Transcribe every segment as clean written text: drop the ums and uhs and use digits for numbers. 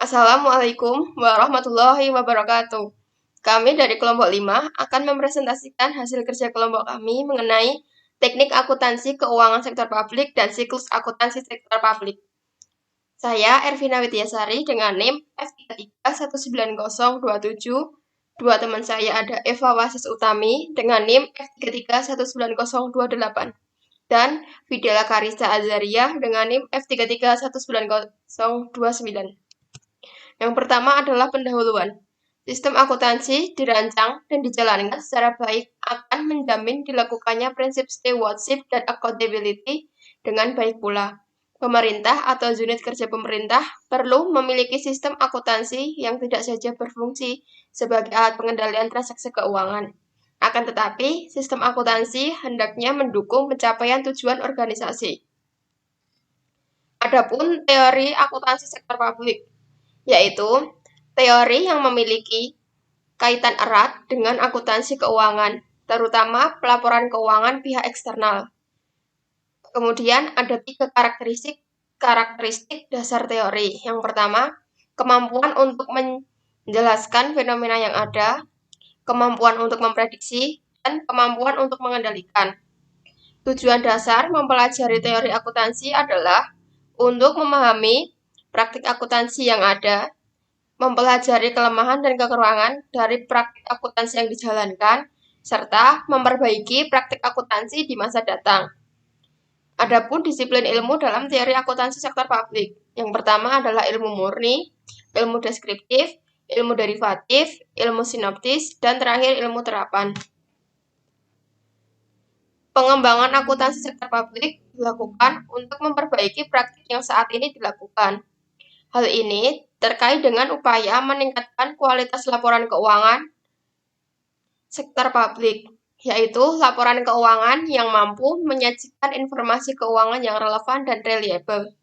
Assalamualaikum warahmatullahi wabarakatuh. Kami dari kelompok 5 akan mempresentasikan hasil kerja kelompok kami mengenai teknik akuntansi keuangan sektor publik dan siklus akuntansi sektor publik. Saya Ervina Widyasari dengan NIM F331927. Dua teman saya ada Eva Wasis Utami dengan NIM F331928 dan Fidela Karisa Azaria dengan NIM F331929. Yang pertama adalah pendahuluan. Sistem akuntansi dirancang dan dijalankan secara baik akan menjamin dilakukannya prinsip stewardship dan accountability dengan baik pula. Pemerintah atau unit kerja pemerintah perlu memiliki sistem akuntansi yang tidak saja berfungsi sebagai alat pengendalian transaksi keuangan. Akan tetapi, sistem akuntansi hendaknya mendukung pencapaian tujuan organisasi. Adapun teori akuntansi sektor publik, yaitu teori yang memiliki kaitan erat dengan akuntansi keuangan, terutama pelaporan keuangan pihak eksternal. Kemudian ada 3 karakteristik dasar teori. Yang pertama, kemampuan untuk menjelaskan fenomena yang ada, kemampuan untuk memprediksi, dan kemampuan untuk mengendalikan. Tujuan dasar mempelajari teori akuntansi adalah untuk memahami praktik akuntansi yang ada, mempelajari kelemahan dan kekurangan dari praktik akuntansi yang dijalankan, serta memperbaiki praktik akuntansi di masa datang. Adapun disiplin ilmu dalam teori akuntansi sektor publik. Yang pertama adalah ilmu murni, ilmu deskriptif, ilmu derivatif, ilmu sinoptis, dan terakhir ilmu terapan. Pengembangan akuntansi sektor publik dilakukan untuk memperbaiki praktik yang saat ini dilakukan. Hal ini terkait dengan upaya meningkatkan kualitas laporan keuangan sektor publik, yaitu laporan keuangan yang mampu menyajikan informasi keuangan yang relevan dan reliable.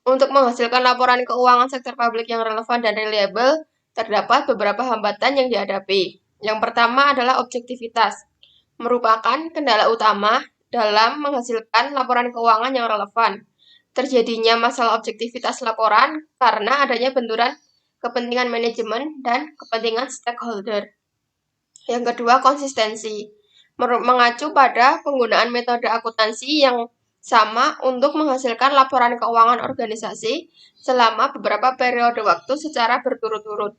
Untuk menghasilkan laporan keuangan sektor publik yang relevan dan reliable, terdapat beberapa hambatan yang dihadapi. Yang pertama adalah objektivitas, merupakan kendala utama dalam menghasilkan laporan keuangan yang relevan. Terjadinya masalah objektivitas laporan karena adanya benturan kepentingan manajemen dan kepentingan stakeholder. Yang kedua, konsistensi, mengacu pada penggunaan metode akuntansi yang sama untuk menghasilkan laporan keuangan organisasi selama beberapa periode waktu secara berturut-turut.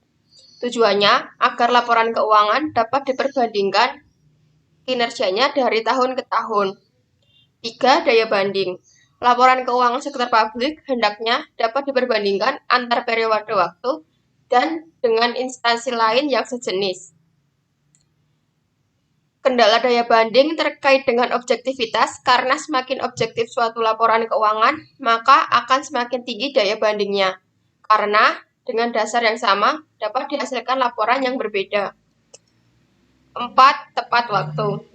Tujuannya agar laporan keuangan dapat diperbandingkan kinerjanya dari tahun ke tahun. 3. Daya banding. Laporan keuangan sektor publik hendaknya dapat diperbandingkan antar periode waktu dan dengan instansi lain yang sejenis. Kendala daya banding terkait dengan objektivitas, karena semakin objektif suatu laporan keuangan, maka akan semakin tinggi daya bandingnya. Karena dengan dasar yang sama dapat dihasilkan laporan yang berbeda. 4. Tepat waktu.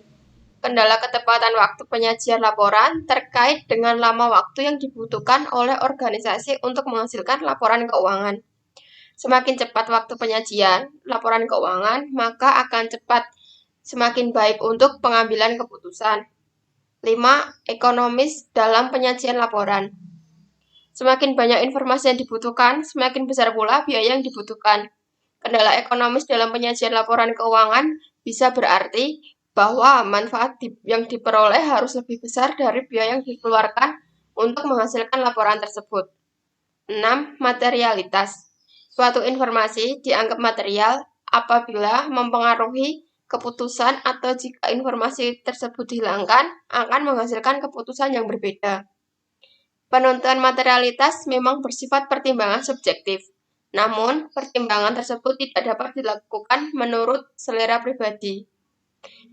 Kendala ketepatan waktu penyajian laporan terkait dengan lama waktu yang dibutuhkan oleh organisasi untuk menghasilkan laporan keuangan. Semakin cepat waktu penyajian laporan keuangan, maka akan semakin baik untuk pengambilan keputusan. 5. Ekonomis dalam penyajian laporan. Semakin banyak informasi yang dibutuhkan, semakin besar pula biaya yang dibutuhkan. Kendala ekonomis dalam penyajian laporan keuangan bisa berarti bahwa manfaat yang diperoleh harus lebih besar dari biaya yang dikeluarkan untuk menghasilkan laporan tersebut. 6. Materialitas. Suatu informasi dianggap material apabila mempengaruhi keputusan atau jika informasi tersebut dihilangkan akan menghasilkan keputusan yang berbeda. Penentuan materialitas memang bersifat pertimbangan subjektif, namun pertimbangan tersebut tidak dapat dilakukan menurut selera pribadi.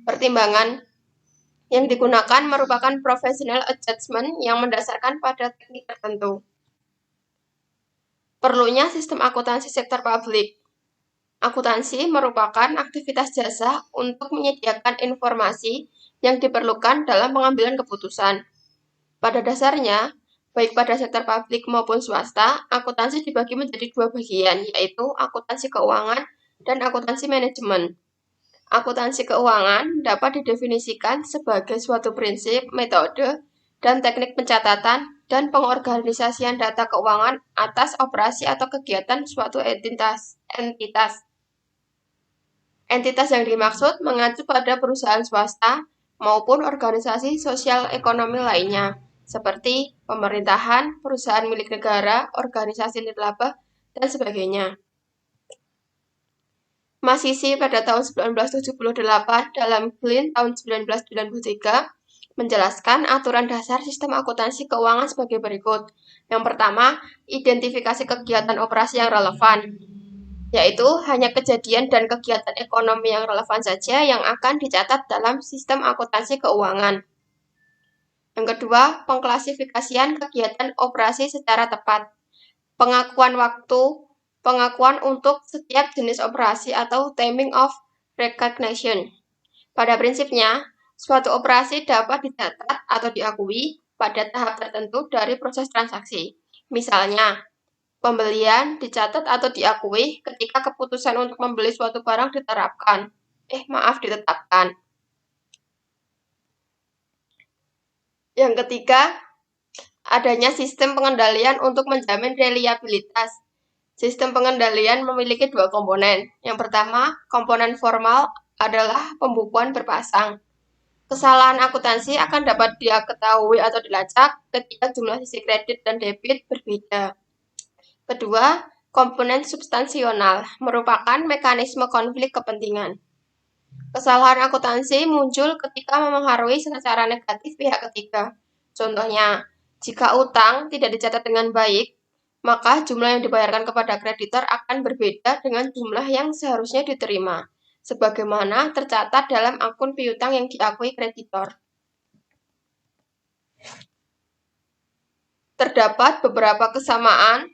Pertimbangan yang digunakan merupakan professional adjustment yang mendasarkan pada teknik tertentu. Perlunya sistem akuntansi sektor publik. Akuntansi merupakan aktivitas jasa untuk menyediakan informasi yang diperlukan dalam pengambilan keputusan. Pada dasarnya, baik pada sektor publik maupun swasta, akuntansi dibagi menjadi 2 bagian, yaitu akuntansi keuangan dan akuntansi manajemen. Akuntansi keuangan dapat didefinisikan sebagai suatu prinsip, metode, dan teknik pencatatan dan pengorganisasian data keuangan atas operasi atau kegiatan suatu entitas. Entitas yang dimaksud mengacu pada perusahaan swasta maupun organisasi sosial ekonomi lainnya, seperti pemerintahan, perusahaan milik negara, organisasi nirlaba, dan sebagainya. Masisi pada tahun 1978 dalam Glynn tahun 1993 menjelaskan aturan dasar sistem akuntansi keuangan sebagai berikut. Yang pertama, identifikasi kegiatan operasi yang relevan, yaitu hanya kejadian dan kegiatan ekonomi yang relevan saja yang akan dicatat dalam sistem akuntansi keuangan. Yang kedua, pengklasifikasian kegiatan operasi secara tepat. Pengakuan waktu, pengakuan untuk setiap jenis operasi atau timing of recognition. Pada prinsipnya, suatu operasi dapat dicatat atau diakui pada tahap tertentu dari proses transaksi. Misalnya, pembelian dicatat atau diakui ketika keputusan untuk membeli suatu barang ditetapkan. Yang ketiga, adanya sistem pengendalian untuk menjamin reliabilitas. Sistem pengendalian memiliki dua komponen. Yang pertama, komponen formal adalah pembukuan berpasang. Kesalahan akuntansi akan dapat diketahui atau dilacak ketika jumlah sisi kredit dan debit berbeda. Kedua, komponen substansional merupakan mekanisme konflik kepentingan. Kesalahan akuntansi muncul ketika memengaruhi secara negatif pihak ketiga. Contohnya, jika utang tidak dicatat dengan baik, maka jumlah yang dibayarkan kepada kreditor akan berbeda dengan jumlah yang seharusnya diterima, sebagaimana tercatat dalam akun piutang yang diakui kreditor. Terdapat beberapa kesamaan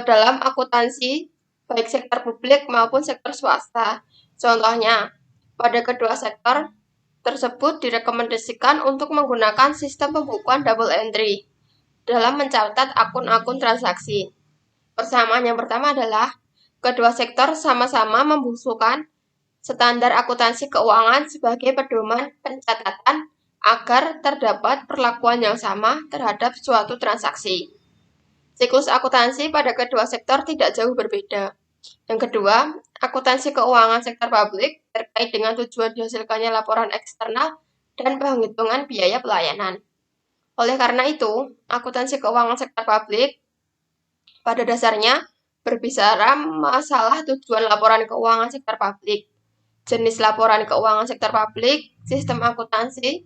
dalam akuntansi baik sektor publik maupun sektor swasta. Contohnya, pada kedua sektor tersebut direkomendasikan untuk menggunakan sistem pembukuan double entry dalam mencatat akun-akun transaksi. Persamaan yang pertama adalah kedua sektor sama-sama membutuhkan standar akuntansi keuangan sebagai pedoman pencatatan agar terdapat perlakuan yang sama terhadap suatu transaksi. Siklus akuntansi pada kedua sektor tidak jauh berbeda. Yang kedua, akuntansi keuangan sektor publik terkait dengan tujuan dihasilkannya laporan eksternal dan penghitungan biaya pelayanan. Oleh karena itu, akuntansi keuangan sektor publik pada dasarnya berbicara masalah tujuan laporan keuangan sektor publik, jenis laporan keuangan sektor publik, sistem akuntansi,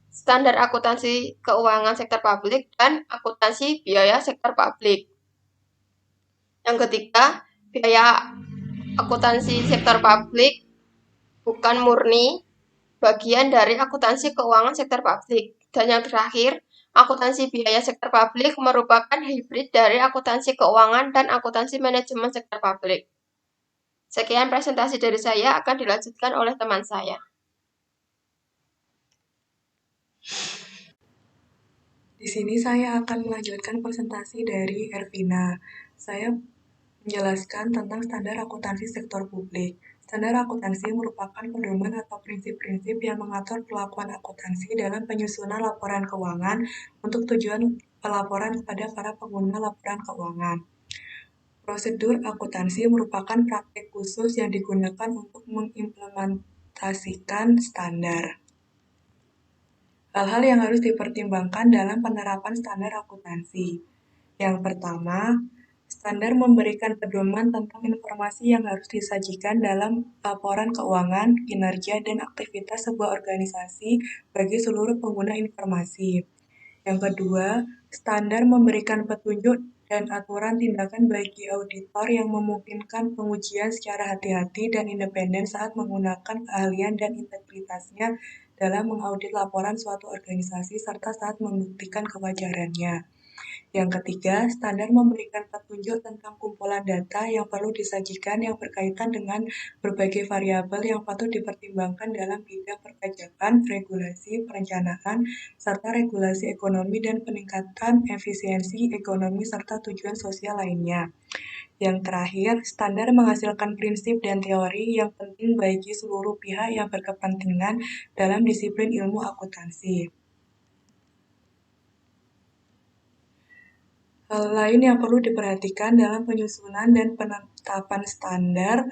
standar akuntansi keuangan sektor publik, dan akuntansi biaya sektor publik. Yang ketiga, biaya akuntansi sektor publik bukan murni bagian dari akuntansi keuangan sektor publik. Dan yang terakhir, akuntansi biaya sektor publik merupakan hibrid dari akuntansi keuangan dan akuntansi manajemen sektor publik. Sekian presentasi dari saya, akan dilanjutkan oleh teman saya. Di sini saya akan melanjutkan presentasi dari Ervina. Saya menjelaskan tentang standar akuntansi sektor publik. Standar akuntansi merupakan pedoman atau prinsip-prinsip yang mengatur pelakuan akuntansi dalam penyusunan laporan keuangan untuk tujuan pelaporan kepada para pengguna laporan keuangan. Prosedur akuntansi merupakan praktik khusus yang digunakan untuk mengimplementasikan standar. Hal-hal yang harus dipertimbangkan dalam penerapan standar akuntansi. Yang pertama, standar memberikan pedoman tentang informasi yang harus disajikan dalam laporan keuangan, kinerja, dan aktivitas sebuah organisasi bagi seluruh pengguna informasi. Yang kedua, standar memberikan petunjuk dan aturan tindakan bagi auditor yang memungkinkan pengujian secara hati-hati dan independen saat menggunakan keahlian dan integritasnya dalam mengaudit laporan suatu organisasi serta saat membuktikan kewajarannya. Yang ketiga, standar memberikan petunjuk tentang kumpulan data yang perlu disajikan yang berkaitan dengan berbagai variabel yang patut dipertimbangkan dalam bidang perpajakan, regulasi, perencanaan, serta regulasi ekonomi dan peningkatan efisiensi ekonomi serta tujuan sosial lainnya. Yang terakhir, standar menghasilkan prinsip dan teori yang penting bagi seluruh pihak yang berkepentingan dalam disiplin ilmu akuntansi. Hal lain yang perlu diperhatikan dalam penyusunan dan penetapan standar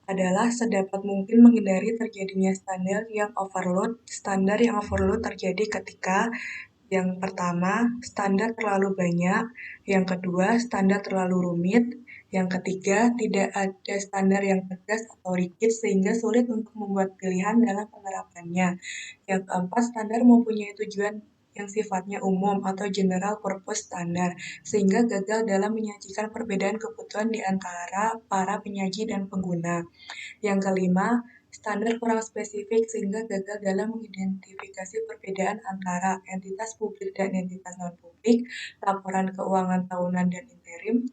adalah sedapat mungkin menghindari terjadinya standar yang overload terjadi ketika yang pertama, standar terlalu banyak. Yang kedua, standar terlalu rumit. Yang ketiga, tidak ada standar yang tegas atau rigid sehingga sulit untuk membuat pilihan dalam penerapannya. Yang keempat, standar mempunyai tujuan yang sifatnya umum atau general purpose standar, sehingga gagal dalam menyajikan perbedaan kebutuhan di antara para penyaji dan pengguna. Yang kelima, standar kurang spesifik sehingga gagal dalam mengidentifikasi perbedaan antara entitas publik dan entitas non-publik, laporan keuangan tahunan dan interim,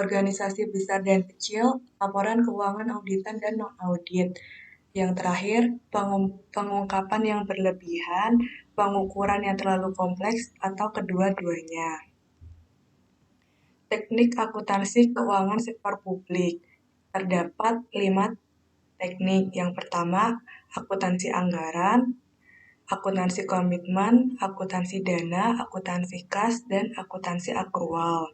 organisasi besar dan kecil, laporan keuangan auditan dan non-audit. Yang terakhir, pengungkapan yang berlebihan, pengukuran yang terlalu kompleks, atau kedua-duanya. Teknik akuntansi keuangan sektor publik. Terdapat 5 teknik. Yang pertama, akuntansi anggaran, akuntansi komitmen, akuntansi dana, akuntansi kas, dan akuntansi akrual.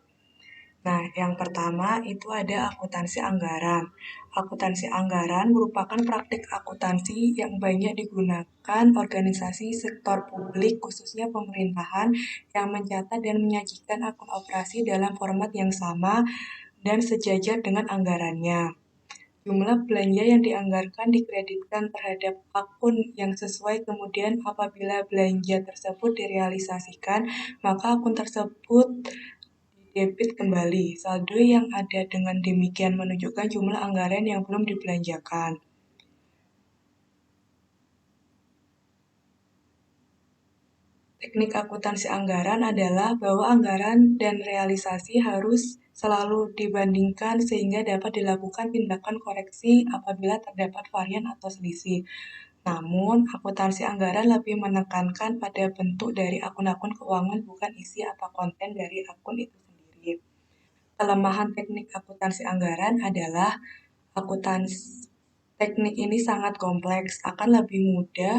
Nah, yang pertama itu ada akuntansi anggaran. Akuntansi anggaran merupakan praktik akuntansi yang banyak digunakan organisasi sektor publik, khususnya pemerintahan, yang mencatat dan menyajikan akun operasi dalam format yang sama dan sejajar dengan anggarannya. Jumlah belanja yang dianggarkan dikreditkan terhadap akun yang sesuai, kemudian apabila belanja tersebut direalisasikan, maka akun tersebut didebit kembali. Saldo yang ada dengan demikian menunjukkan jumlah anggaran yang belum dibelanjakan. Teknik akuntansi anggaran adalah bahwa anggaran dan realisasi harus selalu dibandingkan sehingga dapat dilakukan tindakan koreksi apabila terdapat varian atau selisih. Namun, akuntansi anggaran lebih menekankan pada bentuk dari akun-akun keuangan, bukan isi atau konten dari akun itu sendiri. Kelemahan teknik akuntansi anggaran adalah teknik ini sangat kompleks, akan lebih mudah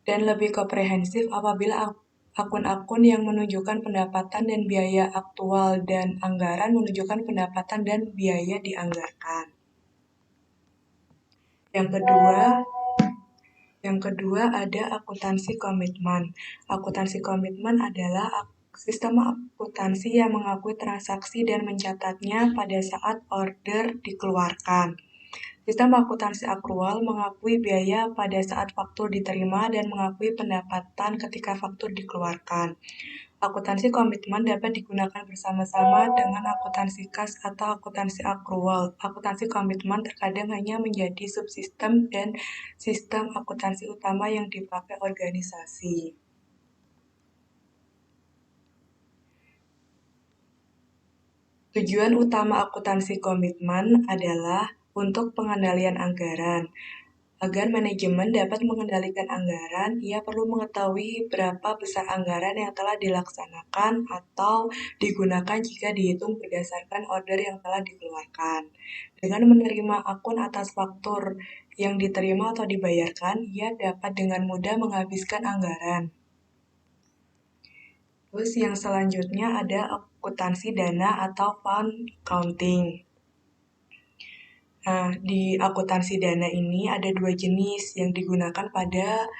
dan lebih komprehensif apabila akun-akun yang menunjukkan pendapatan dan biaya aktual dan anggaran menunjukkan pendapatan dan biaya dianggarkan. Yang kedua ada akuntansi komitmen. Akuntansi komitmen adalah sistem akuntansi yang mengakui transaksi dan mencatatnya pada saat order dikeluarkan. Sistem akuntansi akrual mengakui biaya pada saat faktur diterima dan mengakui pendapatan ketika faktur dikeluarkan. Akuntansi komitmen dapat digunakan bersama-sama dengan akuntansi kas atau akuntansi akrual. Akuntansi komitmen terkadang hanya menjadi subsistem dan sistem akuntansi utama yang dipakai organisasi. Tujuan utama akuntansi komitmen adalah untuk pengendalian anggaran. Agar manajemen dapat mengendalikan anggaran, ia perlu mengetahui berapa besar anggaran yang telah dilaksanakan atau digunakan jika dihitung berdasarkan order yang telah dikeluarkan. Dengan menerima akun atas faktur yang diterima atau dibayarkan, ia dapat dengan mudah menghabiskan anggaran. Terus yang selanjutnya ada akuntansi dana atau fund counting. Nah, di akuntansi dana ini ada 2 jenis yang digunakan pada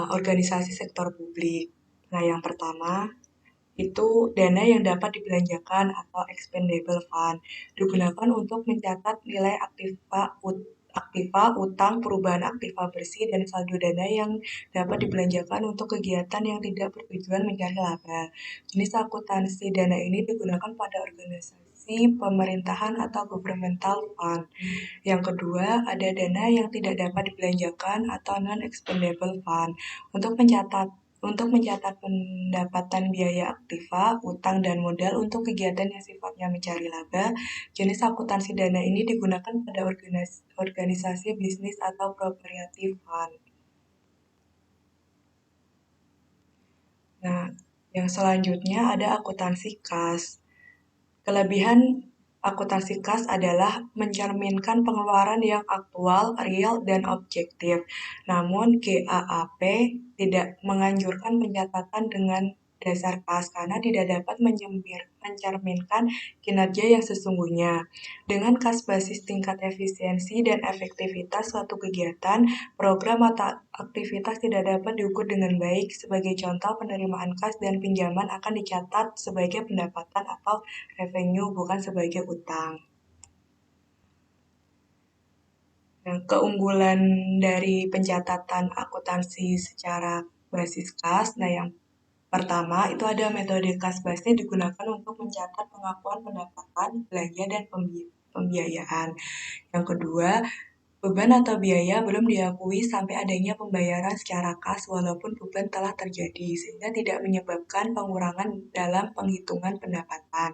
organisasi sektor publik. Nah, yang pertama itu dana yang dapat dibelanjakan atau expendable fund, digunakan untuk mencatat nilai aktiva, utang, perubahan aktiva bersih, dan saldo dana yang dapat dibelanjakan untuk kegiatan yang tidak bertujuan mencari laba. Jenis akuntansi dana ini digunakan pada organisasi pemerintahan atau governmental fund. Yang kedua, ada dana yang tidak dapat dibelanjakan atau non-expendable fund untuk mencatat pendapatan biaya aktiva, utang, dan modal untuk kegiatan yang sifatnya mencari laba. Jenis akuntansi dana ini digunakan pada organisasi bisnis atau cooperative fund. Nah, yang selanjutnya ada akuntansi kas. Kelebihan akuntansi kas adalah mencerminkan pengeluaran yang aktual, real, dan objektif. Namun GAAP tidak menganjurkan pencatatan dengan dasar kas karena tidak dapat mencerminkan kinerja yang sesungguhnya. Dengan kas basis tingkat efisiensi dan efektivitas suatu kegiatan, program atau aktivitas tidak dapat diukur dengan baik. Sebagai contoh, penerimaan kas dan pinjaman akan dicatat sebagai pendapatan atau revenue, bukan sebagai utang. Nah, keunggulan dari pencatatan akuntansi secara basis kas, nah yang pertama itu ada metode kas basis digunakan untuk mencatat pengakuan pendapatan, belanja, dan pembiayaan. Yang kedua, beban atau biaya belum diakui sampai adanya pembayaran secara kas walaupun beban telah terjadi, sehingga tidak menyebabkan pengurangan dalam penghitungan pendapatan.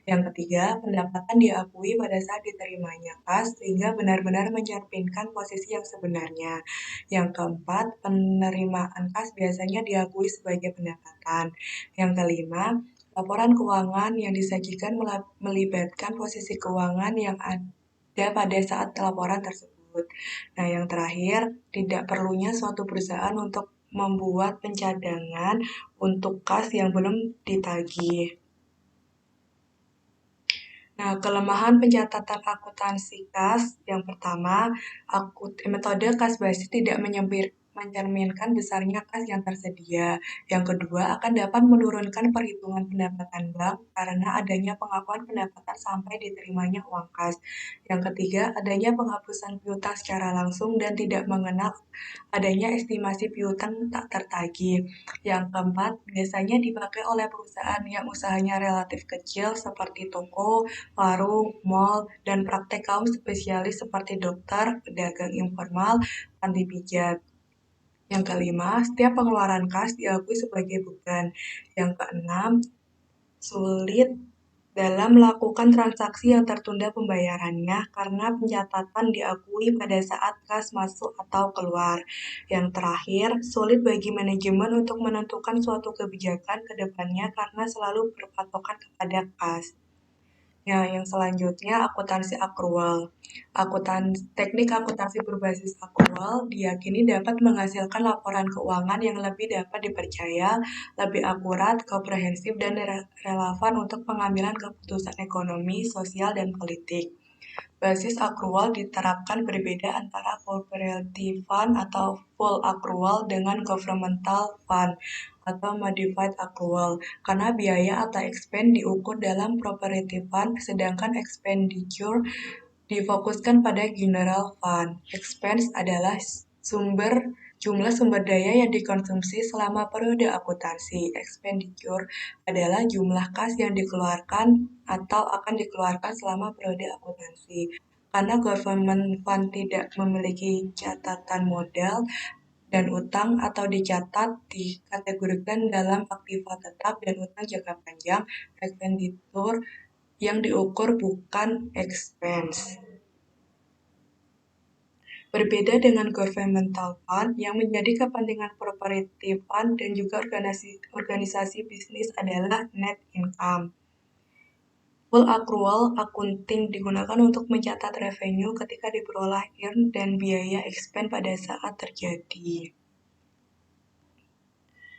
Yang ketiga, pendapatan diakui pada saat diterimanya kas sehingga benar-benar mencerminkan posisi yang sebenarnya. Yang keempat, penerimaan kas biasanya diakui sebagai pendapatan. Yang kelima, laporan keuangan yang disajikan melibatkan posisi keuangan yang ada pada saat laporan tersebut. Nah, yang terakhir, tidak perlunya suatu perusahaan untuk membuat pencadangan untuk kas yang belum ditagih. Nah, kelemahan pencatatan akuntansi kas yang pertama, metode kas basis tidak mencerminkan besarnya kas yang tersedia. Yang kedua, akan dapat menurunkan perhitungan pendapatan bank karena adanya pengakuan pendapatan sampai diterimanya uang kas. Yang ketiga, adanya penghapusan piutang secara langsung dan tidak mengenal adanya estimasi piutang tak tertagih. Yang keempat, biasanya dipakai oleh perusahaan yang usahanya relatif kecil seperti toko, warung, mal, dan praktek kaum spesialis seperti dokter, pedagang informal, panti pijat. Yang kelima, setiap pengeluaran kas diakui sebagai beban. Yang keenam, sulit dalam melakukan transaksi yang tertunda pembayarannya karena pencatatan diakui pada saat kas masuk atau keluar. Yang terakhir, sulit bagi manajemen untuk menentukan suatu kebijakan ke depannya karena selalu berpatokan kepada kas. Ya, yang selanjutnya akuntansi akrual. Teknik akuntansi berbasis akrual diyakini dapat menghasilkan laporan keuangan yang lebih dapat dipercaya, lebih akurat, komprehensif, dan relevan untuk pengambilan keputusan ekonomi, sosial, dan politik. Basis akrual diterapkan berbeda antara cooperative fund atau full accrual dengan governmental fund atau modified accrual, karena biaya atau expense diukur dalam cooperative fund, sedangkan expenditure difokuskan pada general fund. Expense adalah jumlah sumber daya yang dikonsumsi selama periode akuntansi. Expenditure adalah jumlah kas yang dikeluarkan atau akan dikeluarkan selama periode akuntansi. Karena government fund tidak memiliki catatan modal dan utang atau dicatat dikategorikan dalam aktiva tetap dan utang jangka panjang, expenditure yang diukur bukan expense. Berbeda dengan governmental fund yang menjadi kepentingan cooperative fund dan juga organisasi bisnis adalah net income. Full accrual accounting digunakan untuk mencatat revenue ketika diperoleh earn dan biaya expense pada saat terjadi.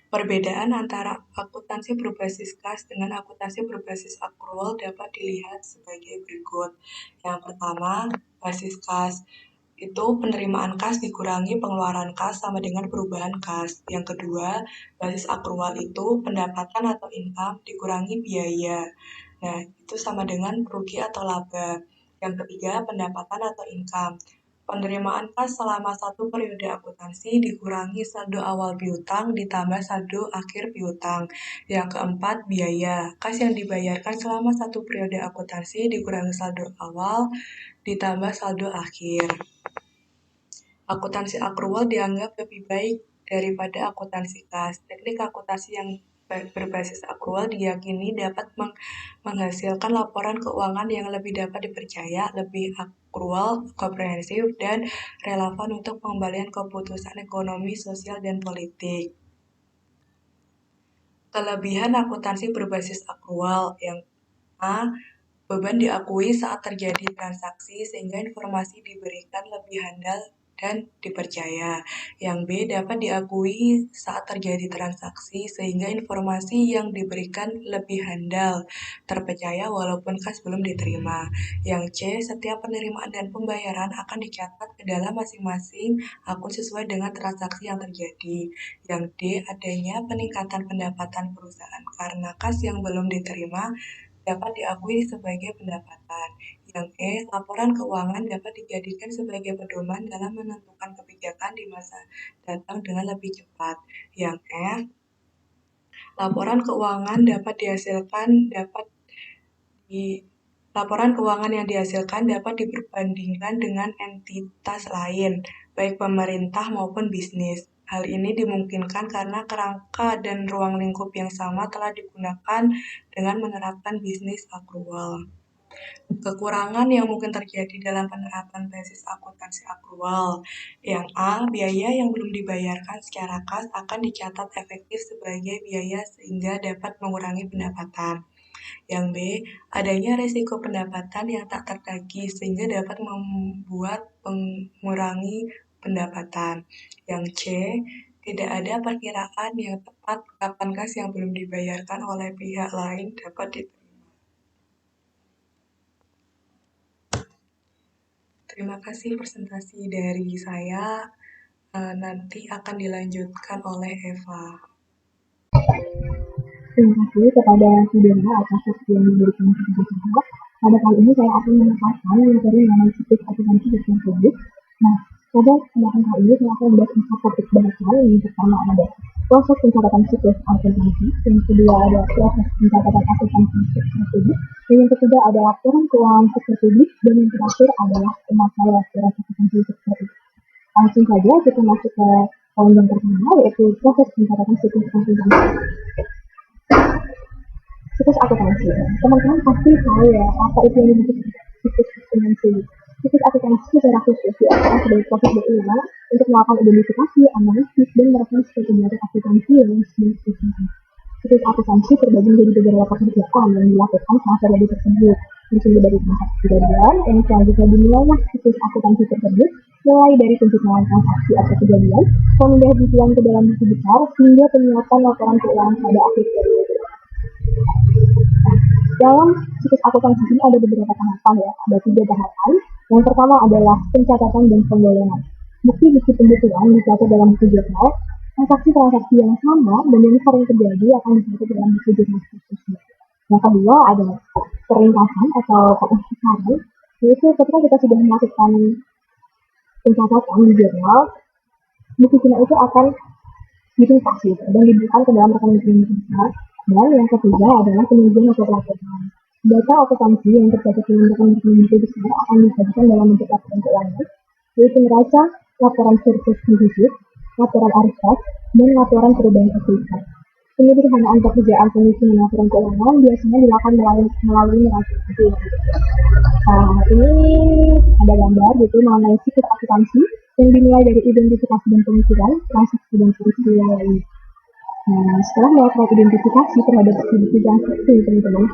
Perbedaan antara akuntansi berbasis kas dengan akuntansi berbasis accrual dapat dilihat sebagai berikut. Yang pertama, basis kas. Itu penerimaan kas dikurangi pengeluaran kas sama dengan perubahan kas. Yang kedua, basis akrual itu pendapatan atau income dikurangi biaya. Nah, itu sama dengan rugi atau laba. Yang ketiga, pendapatan atau income. Penerimaan kas selama satu periode akuntansi dikurangi saldo awal piutang ditambah saldo akhir piutang. Yang keempat, biaya. Kas yang dibayarkan selama satu periode akuntansi dikurangi saldo awal ditambah saldo akhir. Akuntansi akrual dianggap lebih baik daripada akuntansi kas. Teknik akuntansi yang berbasis akrual diyakini dapat menghasilkan laporan keuangan yang lebih dapat dipercaya, lebih akrual, komprehensif, dan relevan untuk pengembalian keputusan ekonomi, sosial, dan politik. Kelebihan akuntansi berbasis akrual yang beban diakui saat terjadi transaksi sehingga informasi diberikan lebih handal dan dipercaya. Yang B, dapat diakui saat terjadi transaksi sehingga informasi yang diberikan lebih handal, terpercaya walaupun kas belum diterima. Yang C, setiap penerimaan dan pembayaran akan dicatat ke dalam masing-masing akun sesuai dengan transaksi yang terjadi. Yang D, adanya peningkatan pendapatan perusahaan karena kas yang belum diterima dapat diakui sebagai pendapatan. Yang E, laporan keuangan dapat dijadikan sebagai pedoman dalam menentukan kebijakan di masa datang dengan lebih cepat. Yang F, laporan keuangan laporan keuangan yang dihasilkan dapat diperbandingkan dengan entitas lain, baik pemerintah maupun bisnis. Hal ini dimungkinkan karena kerangka dan ruang lingkup yang sama telah digunakan dengan menerapkan bisnis akrual. Kekurangan yang mungkin terjadi dalam penerapan basis akuntansi akrual. Yang A, biaya yang belum dibayarkan secara kas akan dicatat efektif sebagai biaya sehingga dapat mengurangi pendapatan. Yang B, adanya risiko pendapatan yang tak tertagih sehingga dapat membuat mengurangi pendapatan. Yang C, tidak ada perkiraan yang tepat kapan kas yang belum dibayarkan oleh pihak lain dapat diterima. Terima kasih presentasi dari saya. Nanti akan dilanjutkan oleh Eva. Terima kasih kepada Saudara atas waktu yang diberikan kepada saya. Pada kali ini saya akan menekankan materi mengenai siklus akuntansi sistem publik. Nah, pada kesempatan kali ini saya akan membahas 4 topik dasar. Yang pertama ada proses pencatatan siklus akuntansi, yang kedua ada proses pencatatan akuntansi sektor publik, dan yang ketiga ada laporan keuangan sektor publik, dan yang terakhir adalah pemakai laporan akuntansi sektor publik. Langsung saja kita masuk ke poin yang pertama, yaitu proses pencatatan siklus akuntansi. Siklus akuntansi. Teman-teman pasti tahu ya apa itu yang disebut siklus akuntansi. Siklus akuntansi secara khusus diartikan sebagai proses berulang untuk melakukan identifikasi, analisis, dan merekam suatu data akuntansi yang spesifik. Siklus akuntansi terbagi menjadi beberapa pekerjaan yang dilakukan saat terjadi tersebut. Dimulai dari transaksi kejadian, yang selanjutnya dimulailah siklus akuntansi tersebut, mulai dari penciptaan transaksi atau kejadian, kemudian dibuang ke dalam buku besar, hingga penyiapan laporan keuangan pada akhir periode. Dalam siklus akuntansi ini ada beberapa tahapan ya, ada 3 tahapan. Yang pertama adalah pencatatan dan penggolongan. Bukti-bukti pembukuan dicatat dalam buku jurnal, transaksi-transaksi yang sama dan yang sering terjadi akan dicatat dalam buku jurnal khususnya. Yang kedua ada peringkasan atau pengusiran, yaitu ketika kita sudah melakukan pencatatan di jurnal, buku jurnal itu akan diringkas dan dibuka ke dalam rekening besar. Dan yang ketiga adalah penelitian atau pelaporan. Data akuntansi yang tercatat dalam rekening buku besar akan disajikan dalam bentuk laporan keuangan, yaitu neraca, laporan surplus defisit, laporan arifat, dan laporan perubahan ekuitas. Penyederhanaan pekerjaan penyusunan laporan keuangan biasanya dilakukan melalui neraca itu. Nah, ini ada gambar gitu mengenai siklus akuntansi yang dimulai dari identifikasi dan pemikiran, transaksi dan peristiwa lainnya. Nah, setelah melakukan identifikasi terhadap bukti transaksi, teman-teman,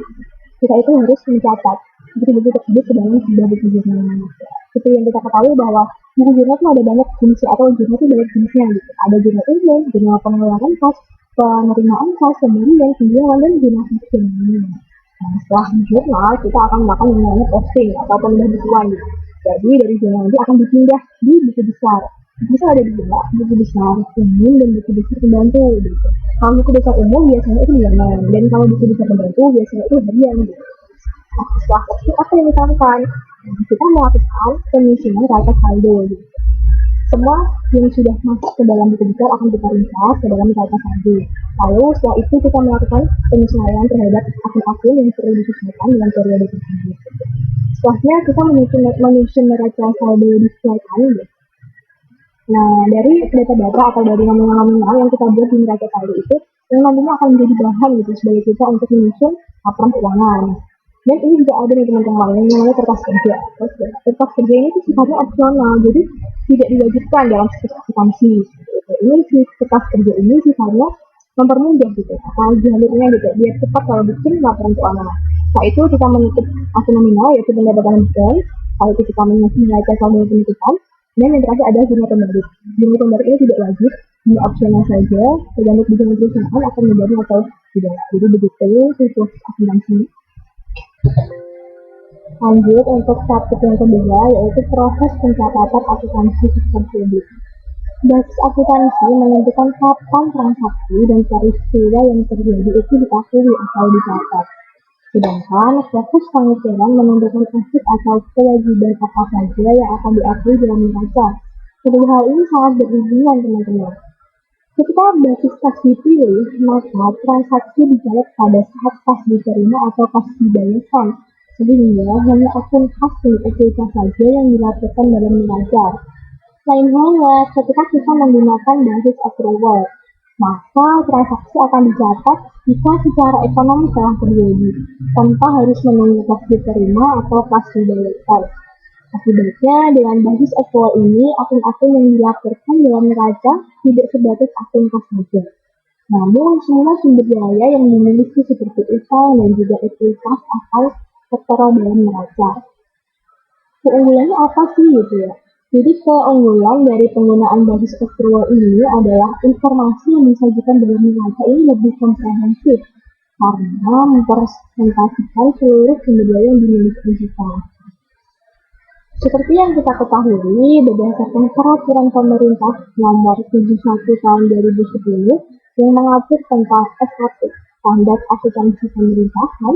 kita itu harus mencatat bukti-bukti tersebut ke dalam sebuah buku jurnal. Seperti yang kita ketahui bahwa buku jurnal itu ada banyak jenisnya, atau jurnal itu banyak jenisnya gitu. Ada jurnal umum, jurnal pengeluaran kas, penerimaan kas, pembelian, penjualan, dan jurnal fiction. Nah, setelah jurnal kita akan melakukan yang namanya posting atau pembukuan gitu. Jadi dari jurnal itu akan dipindah di buku besar. Bisa ada 2, buku besar umum dan buku besar pembantu gitu. Kalau buku besar umum biasanya itu bulanan, dan kalau buku besar pembantu biasanya itu harian gitu. Nah, setelah itu apa yang dilakukan? Kita melakukan penyusunan neraca saldo gitu. Semua yang sudah masuk ke dalam buku besar akan kita ringkas ke dalam neraca saldo. Lalu setelah itu kita melakukan penyesuaian terhadap akun-akun yang perlu disesuaikan dengan periode tersebut. Setelahnya kita menyusun neraca saldo disesuaikan gitu. Nah, dari data-data atau dari nominal-nominal yang kita buat di neraca saldo itu, yang nantinya akan menjadi bahan gitu sebagai kita untuk menyusun laporan keuangan. Dan ini juga ada nih teman-teman yang namanya kertas kerja. Kertas kerja ini tuh sifatnya opsional, jadi tidak diwajibkan dalam siklus akuntansi. Ini si kertas kerja ini sifatnya mempermudah gitu, atau jalurnya gitu, biar cepat kalau bikin laporan keuangan. Setelah itu kita menutup akun nominal yaitu pendapatan bukan. Kalau itu kita menyusun neraca saldo penutupan, Dan yang terakhir ada jumlah pembarik. Jumlah pembarik ini tidak wajib, hanya opsional saja, tergantung dengan perusahaan akan membarik atau tidak. Jadi begitu siklus akuntansi. Lanjut untuk topik yang kedua, yaitu proses pencatatan akuntansi sektor publik. Basis akuntansi menentukan kapan transaksi dan peristiwa yang terjadi itu dikakui atau dicatat. Sedangkan fokus pengukuran menentukan aset atau kewajiban apa saja yang akan diakui dalam neraca. Kedua hal ini sangat berhubungan, teman-teman. Ketika basis kas dipilih, maka transaksi dicatat pada saat kas diterima atau kas dibayarkan, sehingga hanya akun kas dan ekuitas saja yang dilaporkan dalam neraca. Lain halnya, ketika kita menggunakan basis accrual, maka transaksi akan dicatat jika secara ekonomi telah terjadi, tanpa harus menunggu kas diterima atau kas dibayarkan. Akibatnya, dengan basis accrual ini, akun-akun yang dilaporkan dalam neraca tidak sebatas akun kas saja. Namun, semua sumber daya yang dimiliki seperti utang dan juga ekuitas akan tertera dalam neraca. Keunggulannya apa sih gitu ya? Jadi keunggulan dari penggunaan basis accrual ini adalah informasi yang disajikan dalam neraca ini lebih komprehensif karena mempresentasikan seluruh sumber daya yang dimiliki kita. Seperti yang kita ketahui, berdasarkan peraturan pemerintah nomor 71 tahun 2010 yang mengatur tentang SAP, standar akuntansi pemerintahan,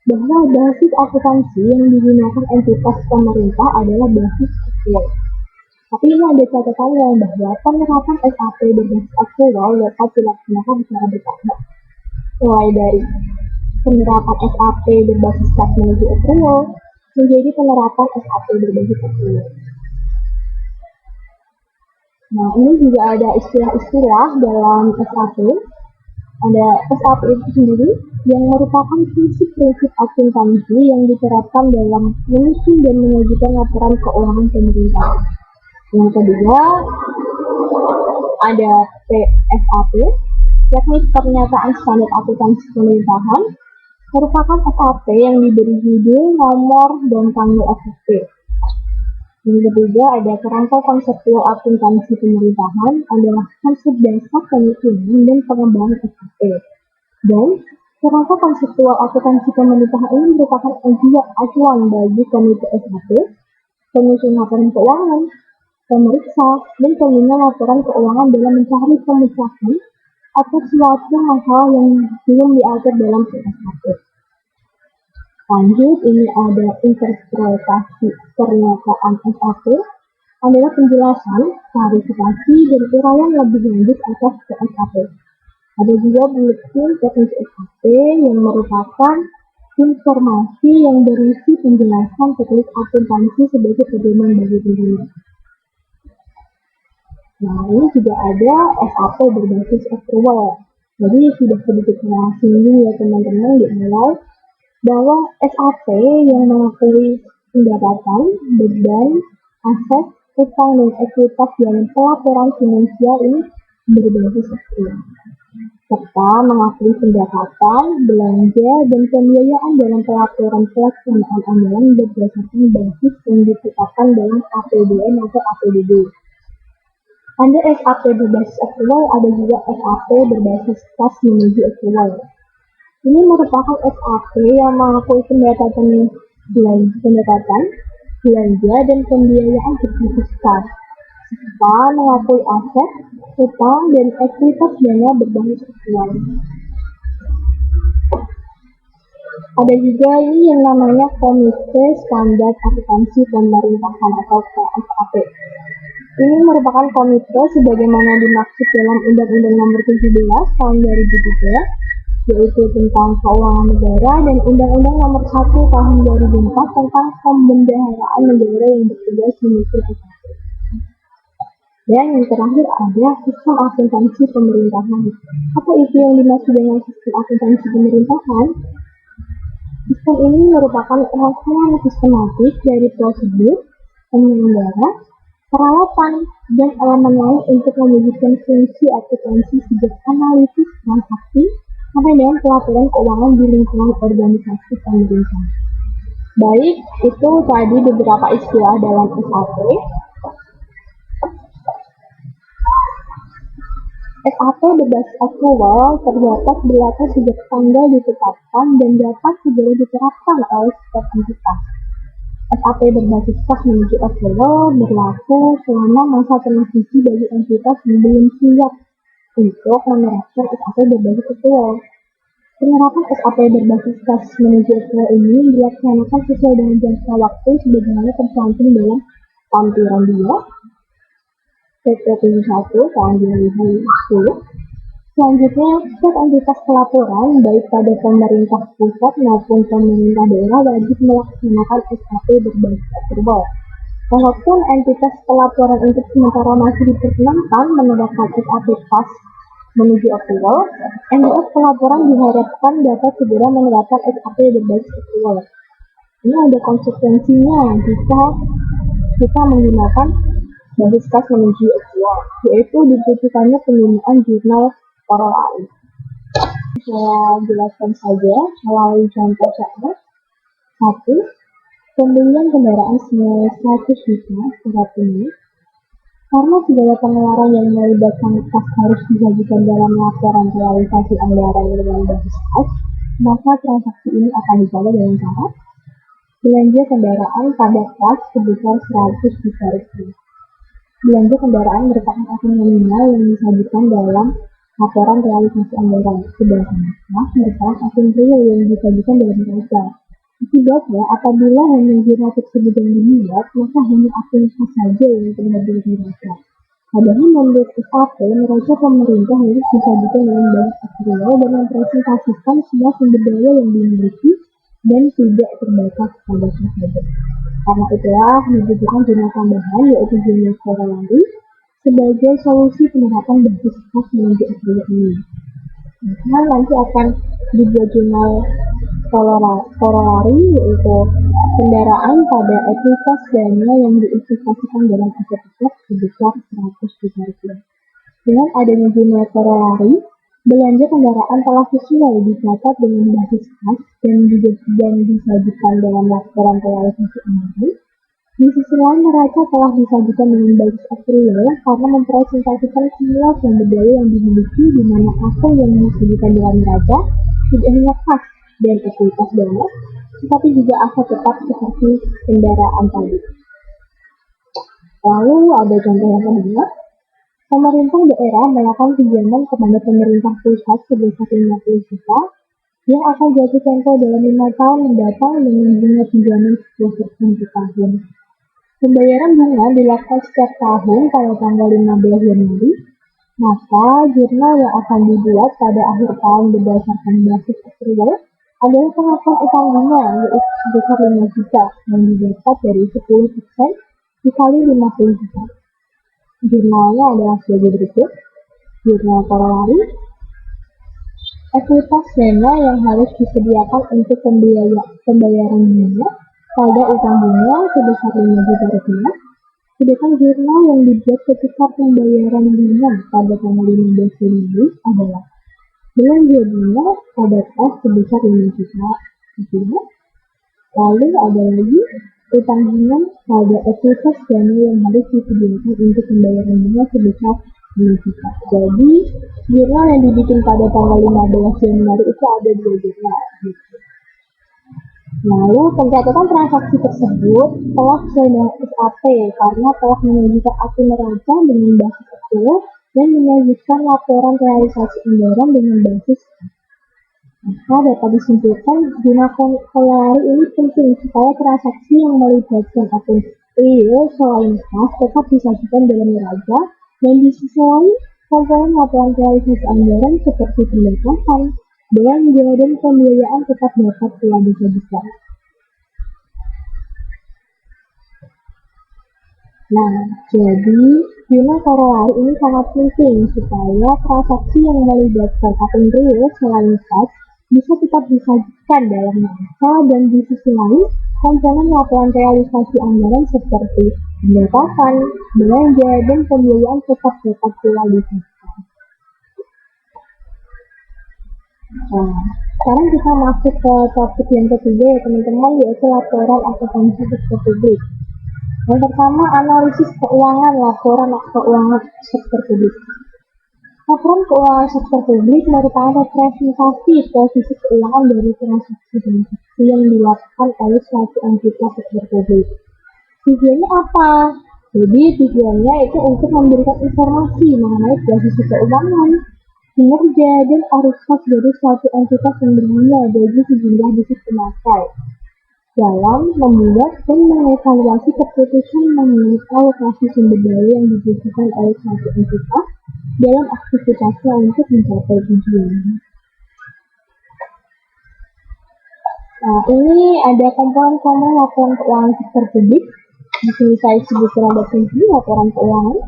bahwa basis akuntansi yang digunakan entitas pemerintah adalah basis accrual. Tapi ini ada catatannya bahwa penerapan SAP berbasis accrual dapat dilaksanakan secara bertahap. Mulai dari penerapan SAP berbasis kas menuju accrual menjadi penerapan SAP berbasis accrual. Nah, ini juga ada istilah-istilah dalam SAP. Ada SAP itu sendiri yang merupakan prinsip-prinsip akuntansi yang diterapkan dalam menyusun dan menyajikan laporan keuangan pemerintah. Yang kedua, ada PSAP, yakni pernyataan standar akuntansi pemerintahan, merupakan SAP yang diberi judul, nomor, dan tanggal SAP. Yang ketiga, ada kerangka konseptual akuntansi pemerintahan adalah konsep dasar penyusunan dan pengembangan SAP. Dan kerangka konseptual akuntansi pemerintahan ini merupakan acuan bagi komite SAP, penyusun laporan keuangan, pemeriksa, dan pengguna laporan keuangan dalam mencari pemecahan atau suatu masalah yang belum diatur dalam SAP. Lanjut, ini ada interpretasi pernyataan SAP, adalah penjelasan, klarifikasi, dan uraian lebih lanjut atas SAP. Ada juga buletin teknis SAP yang merupakan informasi yang berisi penjelasan teknis akuntansi sebagai pedoman bagi pengguna. Nah, ini juga ada SAP berbasis accrual. Jadi sudah sedikit singgung ya teman-teman di awal bahwa SAP yang mengakui pendapatan, beban, aset, utang, dan ekuitas dalam pelaporan finansial ini berbasis accrual, serta mengakui pendapatan, belanja, dan pembiayaan dalam pelaporan pelaksanaan anggaran berdasarkan basis yang ditetapkan dalam APBN atau APBD. Ada SAP berbasis accrual, ada juga SAP berbasis kas menuju accrual. Ini merupakan SAP yang mengakui pendapatan, belanja, dan pembiayaan berbasis kas, serta mengakui aset, utang, dan ekuitas dana berbasis accrual. Ada juga ini yang namanya Komite Standar Akuntansi Pemerintahan atau KSAP. Ini merupakan komite sebagaimana dimaksud dalam Undang-Undang Nomor 17 Tahun 2003, yaitu tentang keuangan negara, dan Undang-Undang Nomor 1 Tahun 2004 tentang pembendaharaan negara yang bertugas menyusun SAP. Dan yang terakhir ada sistem akuntansi pemerintahan. Apa itu yang dimaksud dengan sistem akuntansi pemerintahan? Sistem ini merupakan rangkaian sistematik dari prosedur, penyelenggara, peralatan, dan elemen lain untuk mewujudkan fungsi akuntansi sejak analisis transaksi sampai dengan pelaporan keuangan di lingkungan organisasi pemerintah. Baik, itu tadi beberapa istilah dalam SAP. SAP berbasis aktual terdapat berlaku sejak tanggal ditetapkan dan dapat segera diterapkan oleh setiap entitas. SAP berbasis kas menuju aktual berlaku selama masa transisi bagi entitas yang belum siap untuk menerapkan SAP berbasis aktual. Penerapan SAP berbasis kas menuju aktual ini dilaksanakan sesuai dengan jangka waktu sebagaimana tercantum dalam lampiran 2 PP 71 tahun 2010. Selanjutnya, setiap entitas pelaporan, baik pada pemerintah pusat maupun pemerintah daerah, wajib melaksanakan SAP berbasis aktual. Walaupun entitas pelaporan untuk sementara masih diperkenankan menerapkan SAP kas menuju aktual, entitas pelaporan diharapkan dapat segera menerapkan SAP berbasis aktual. Ini ada konsekuensinya jika kita menggunakan basis kas menuju aktual, yaitu dibutuhkannya penggunaan jurnal korelasi. Saya jelaskan saja melalui contoh saya. 1. Pembelian kendaraan senilai 100 juta secara tunai. Karena segala pengeluaran yang melibatkan kas harus disajikan dalam laporan realisasi anggaran dengan basis kas, maka transaksi ini akan dicapai dengan cara belanja kendaraan pada kas sebesar 100 juta rupiah. Belanja kendaraan merupakan aset nominal yang disajikan dalam laporan realisasi anggaran, sedangkan kas merupakan aset real yang disajikan dalam neraca. Akibatnya, apabila hanya jurnal tersebut yang dibuat, maka hanya akun kas saja yang terlihat di neraca. Padahal menurut SAP, neraca pemerintah harus disajikan dalam basis aktual dan mempresentasikan semua sumber daya yang dimiliki dan tidak terbatas pada kas saja. Karena itulah dibutuhkan jurnal tambahan, yaitu jurnal korelasi, sebagai solusi penerapan basis kas menuju aktual ini. Nah, nanti akan dibuat jurnal korelasi, yaitu kendaraan pada ekuitas dana yang diinvestasikan dalam aset tetap sebesar 100 juta rupiah. Dengan adanya jurnal korelasi, belanja kendaraan telah sesuai dicatat dengan basis kas dan disajikan dalam laporan realisasi anggaran. Di sisi lain, neraca telah disajikan dengan basis aktual karena mempresentasikan semua sumber daya yang dimiliki, di mana akun yang disajikan dalam neraca tidak hanya kas dan ekuitas dana, tetapi juga aset tetap seperti kendaraan tadi. Lalu ada contoh yang kedua. Pemerintah daerah melakukan pinjaman kepada pemerintah pusat sebesar 50 juta yang akan jatuh tempo dalam 5 tahun mendatang dengan bunga pinjaman 10% per tahun. Pembayaran bunga dilakukan setiap tahun pada tanggal 15 Januari, maka jurnal yang akan dibuat pada akhir tahun berdasarkan basis aktual adalah pengakuan utang bunga, yaitu sebesar 5 juta yang didapat dari 10% dikali 50 juta. Jurnalnya adalah sebagai berikut. Jurnal korelasi, ekuitas dana yang harus disediakan untuk pembayaran bunga pada utang bunga sebesar 5 juta rupiah. Sedangkan jurnal yang dibuat ketika pembayaran bunga pada tanggal 15 Januari adalah belanja bunga pada kas sebesar 5 juta rupiah. Lalu ada lagi utang bunga pada ekuitas dana yang harus disediakan untuk pembayaran bunga sebesar 5 juta. Jadi, jurnal yang dibikin pada tanggal 15 Januari itu ada 2 jurnal. Lalu, pencatatan transaksi tersebut telah sesuai dengan SAP karena telah menyajikan akun neraca dengan basis aktual dan menyajikan laporan realisasi anggaran dengan basis. Maka dapat disimpulkan, jurnal korelasi ini penting supaya transaksi yang melibatkan akun real selain kas tetap disajikan dalam neraca dan di sisi lain komponen laporan realisasi anggaran seperti pendapatan, belanja dan pembiayaan tetap dapat telah disajikan. Nah, jadi jurnal korelasi ini sangat penting supaya transaksi yang melibatkan akun real selain kas bisa tetap disajikan dalam neraca dan di sisi lain komponen laporan realisasi anggaran seperti pendapatan, belanja, dan pembiayaan tetap dapat pula disajikan. Nah, sekarang kita masuk ke topik yang ketiga ya teman-teman, yaitu laporan akuntansi sektor publik. Yang pertama, analisis keuangan laporan keuangan sektor publik. Laporan keuangan sektor publik merupakan representasi posisi keuangan dari transaksi-transaksi yang dilakukan oleh suatu entitas sektor publik. Tujuannya apa? Jadi tujuannya itu untuk memberikan informasi mengenai posisi keuangan, kinerja, dan arus kas dari suatu entitas yang berguna bagi sejumlah bisnis pemakai dalam membuat dan mengevaluasi keputusan mengenai alokasi sumber daya yang dibutuhkan oleh suatu entitas dalam aktivitasnya untuk mencapai tujuan. Nah, ini ada komponen-komponen laporan keuangan sektor publik. Di sini saya sebutkan ada 7 laporan keuangan,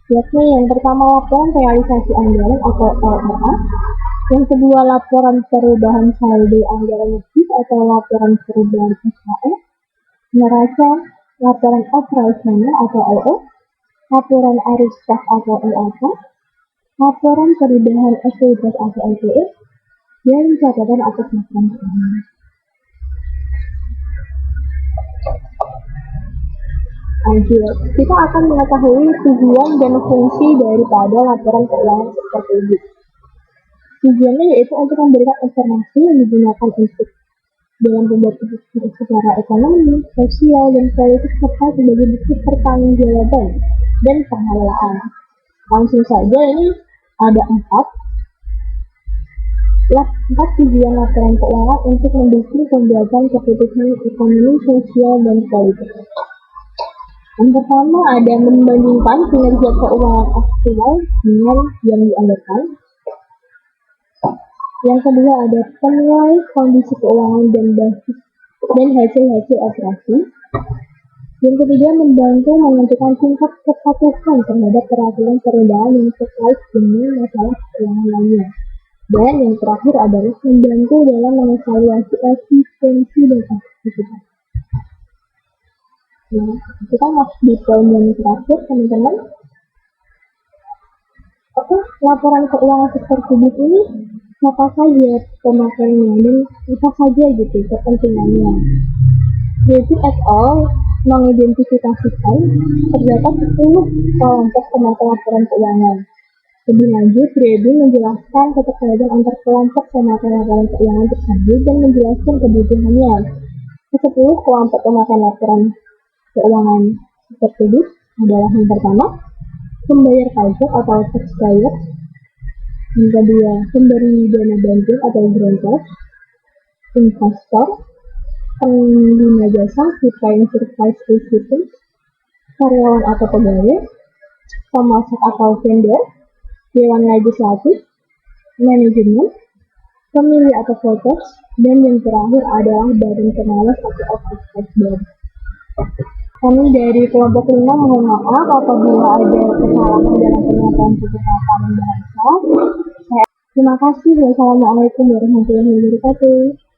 yakni yang pertama laporan realisasi anggaran atau LRA, yang kedua laporan perubahan saldo anggaran lebih atau laporan perubahan SKS, neraca, laporan operasional atau LO, laporan arus kas atau LAK, laporan perubahan ekuitas atau LPS, dan catatan atas laporan keuangan. Lanjut, kita akan mengetahui tujuan dan fungsi daripada laporan keuangan sektor publik. Tujuannya yaitu untuk memberikan informasi yang digunakan untuk dalam pembuat keputusan secara ekonomi, sosial, dan politik serta sebagai bukti pertanggungjawaban dan pengelolaan. Langsung saja ini ada 4 tujuan laporan keuangan untuk mendukung pembuatan keputusan ekonomi, sosial, dan politik. Yang pertama ada membandingkan kinerja keuangan aktual dengan yang dianggarkan. Yang kedua ada penilai kondisi keuangan dan hasil-hasil operasi. Yang ketiga membantu menentukan tingkat kepatuhan terhadap peraturan perundangan yang terkait dengan masalah keuangan lainnya. Dan yang terakhir adalah membantu dalam mengevaluasi efisiensi dan aktivitas. Nah, kita masuk di poin yang terakhir, teman-teman. Laporan keuangan sektor publik ini siapa saja pemakainya dan apa saja gitu kepentingannya. Yaitu all mengidentifikasikan terdapat 10 kelompok pemakai laporan keuangan. Lebih lanjut, Brady menjelaskan keterkaitan antar kelompok pemakai laporan keuangan tersebut dan menjelaskan kebutuhannya. Ke-10 kelompok pemakai laporan keuangan sektor publik adalah yang pertama, pembayar pajak atau taxpayer. Yang kedua, pemberi dana bantuan atau grantor, investor, pengguna jasa, supply and service recipients, karyawan atau pegawai, pemasok atau vendor, dewan legislatif, manajemen, pemilih atau voters, dan yang terakhir adalah badan pengawas atau oversight body. Kami dari kelompok 5 mohon maaf apabila ada kesalahan dalam penyampaian kata dan bahasa. Terima kasih. Wassalamualaikum warahmatullahi wabarakatuh.